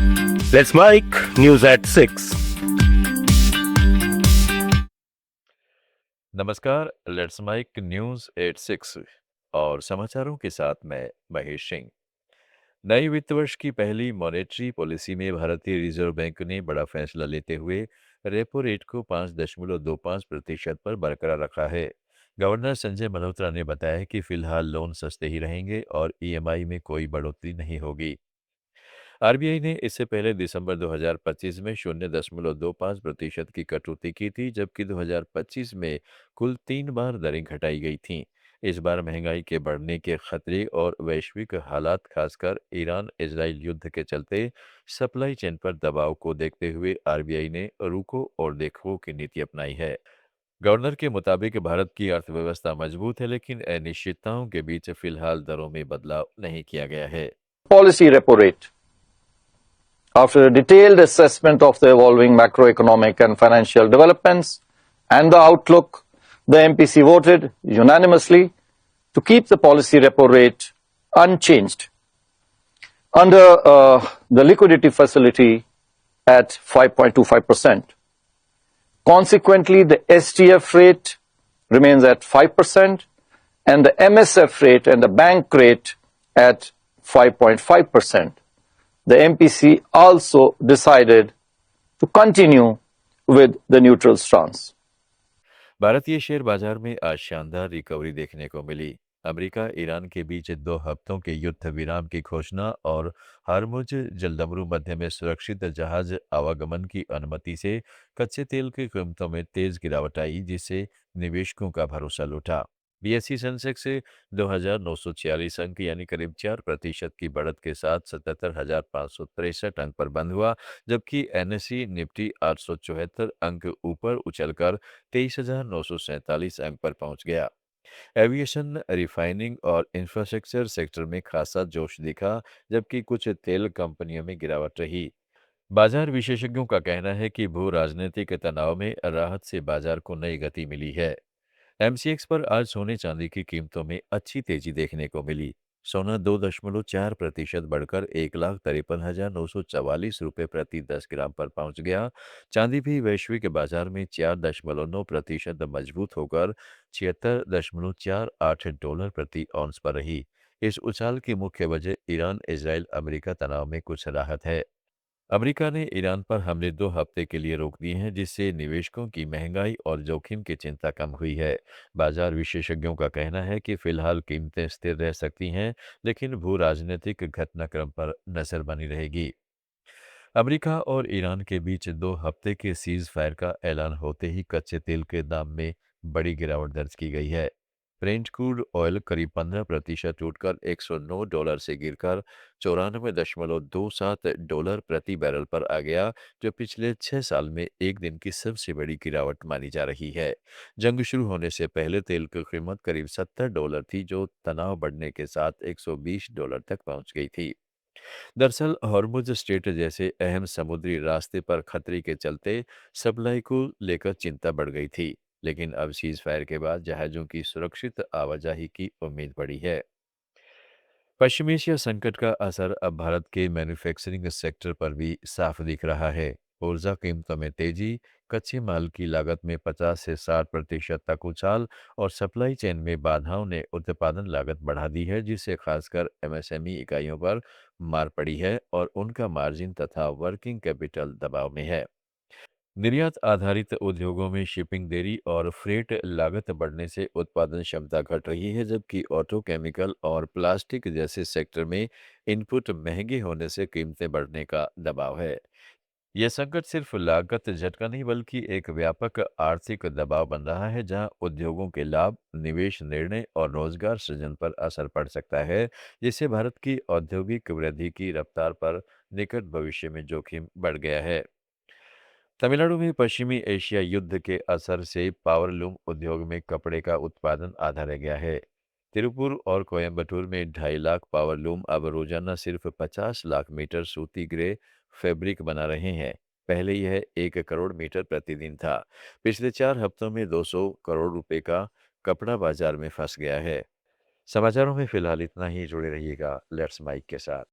Let's Mike News at 6. नमस्कार। Let's mic news 86 और समाचारों के साथ मैं महेश सिंह। नए वित्त वर्ष की पहली मॉनेटरी पॉलिसी में भारतीय रिजर्व बैंक ने बड़ा फैसला लेते हुए रेपो रेट को 5.25% पर बरकरार रखा है। गवर्नर संजय मल्होत्रा ने बताया कि फिलहाल लोन सस्ते ही रहेंगे और ईएमआई में कोई बढ़ोतरी नहीं होगी। आरबीआई ने इससे पहले दिसंबर 2025 में 0.25% की कटौती की थी, जबकि 2025 में कुल 3 बार दरें घटाई गई थीं। इस बार महंगाई के बढ़ने के खतरे और वैश्विक हालात, खासकर ईरान इजराइल युद्ध के चलते सप्लाई चेन पर दबाव को देखते हुए आरबीआई ने रुको और देखो की नीति अपनाई है। गवर्नर के मुताबिक भारत की अर्थव्यवस्था मजबूत है, लेकिन अनिश्चितताओं के बीच फिलहाल दरों में बदलाव नहीं किया गया है। Policy repo rate. After a detailed assessment of the evolving macroeconomic and financial developments and the outlook, the MPC voted unanimously to keep the policy repo rate unchanged under the liquidity facility at 5.25%. Consequently, the STF rate remains at 5% and the MSF rate and the bank rate at 5.5%. The MPC also decided to continue with the neutral stance. भारतीय share बाजार में आज शानदार recovery देखने को मिली। America Iran के बीच 2 हफ्तों के युद्ध विराम की घोषणा और हार्मुज जलदमरू मध्य में सुरक्षित जहाज आवागमन की अनुमति से कच्चे तेल की कीमतों में तेज गिरावट आई, जिससे निवेशकों का भरोसा लौटा। बीएसई सेंसेक्स 2,946 अंक यानी करीब 4% की बढ़त के साथ 77,563 अंक पर बंद हुआ, जबकि एनएसई निफ्टी 874 अंक ऊपर उछलकर 23,947 अंक पर पहुंच गया। एविएशन, रिफाइनिंग और इंफ्रास्ट्रक्चर सेक्टर में खासा जोश दिखा, जबकि कुछ तेल कंपनियों में गिरावट रही। बाजार विशेषज्ञों का कहना है कि भू राजनीतिक तनाव में राहत से बाजार को नई गति मिली है। एमसीएक्स पर आज सोने चांदी की कीमतों में अच्छी तेजी देखने को मिली। सोना 2.4% बढ़कर 1,53,944 रुपये प्रति 10 ग्राम पर पहुंच गया। चांदी भी वैश्विक बाजार में 4.9% मजबूत होकर $76.48 प्रति ऑन्स पर रही। इस उछाल की मुख्य वजह ईरान इजराइल अमेरिका तनाव में कुछ राहत है। अमेरिका ने ईरान पर हमले 2 हफ्ते के लिए रोक दिए हैं, जिससे निवेशकों की महंगाई और जोखिम की चिंता कम हुई है। बाजार विशेषज्ञों का कहना है कि फिलहाल कीमतें स्थिर रह सकती हैं, लेकिन भू राजनीतिक घटनाक्रम पर नजर बनी रहेगी। अमेरिका और ईरान के बीच 2 हफ्ते के सीज फायर का ऐलान होते ही कच्चे तेल के दाम में बड़ी गिरावट दर्ज की गई है। ब्रेंट क्रूड ऑयल करीब 15% टूटकर $109 से गिरकर $94.27 प्रति बैरल पर आ गया, जो पिछले 6 साल में एक दिन की सबसे बड़ी गिरावट मानी जा रही है। जंग शुरू होने से पहले तेल की कीमत करीब $70 थी, जो तनाव बढ़ने के साथ $120 तक पहुंच गई थी। दरअसल हॉर्मुज स्ट्रेट जैसे अहम समुद्री रास्ते पर खतरे के चलते सप्लाई को लेकर चिंता बढ़ गई थी, लेकिन अब सीज फायर के बाद जहाज़ों की सुरक्षित आवाजाही की उम्मीद बढ़ी है। पश्चिम एशिया संकट का असर अब भारत के मैन्युफैक्चरिंग सेक्टर पर भी साफ दिख रहा है। ऊर्जा कीमतों में तेजी, कच्चे माल की लागत में 50 से 60% तक उछाल और सप्लाई चेन में बाधाओं ने उत्पादन लागत बढ़ा दी है, जिससे खासकर एमएसएमई इकाइयों पर मार पड़ी है और उनका मार्जिन तथा वर्किंग कैपिटल दबाव में है। निर्यात आधारित उद्योगों में शिपिंग देरी और फ्रेट लागत बढ़ने से उत्पादन क्षमता घट रही है, जबकि ऑटो, केमिकल और प्लास्टिक जैसे सेक्टर में इनपुट महंगे होने से कीमतें बढ़ने का दबाव है। यह संकट सिर्फ लागत झटका नहीं, बल्कि एक व्यापक आर्थिक दबाव बन रहा है, जहां उद्योगों के लाभ, निवेश निर्णय और रोजगार सृजन पर असर पड़ सकता है, जिससे भारत की औद्योगिक वृद्धि की रफ्तार पर निकट भविष्य में जोखिम बढ़ गया है। तमिलनाडु में पश्चिमी एशिया युद्ध के असर से पावरलूम उद्योग में कपड़े का उत्पादन आधा रह गया है। तिरुपुर और कोयम्बटूर में 2.5 लाख पावरलूम अब रोजाना सिर्फ 50 लाख मीटर सूती ग्रे फैब्रिक बना रहे हैं। पहले यह 1 करोड़ मीटर प्रतिदिन था। पिछले 4 हफ्तों में 200 करोड़ रुपए का कपड़ा बाजार में फंस गया है। समाचारों में फिलहाल इतना ही। जुड़े रहिएगा लेट्स माइक के साथ।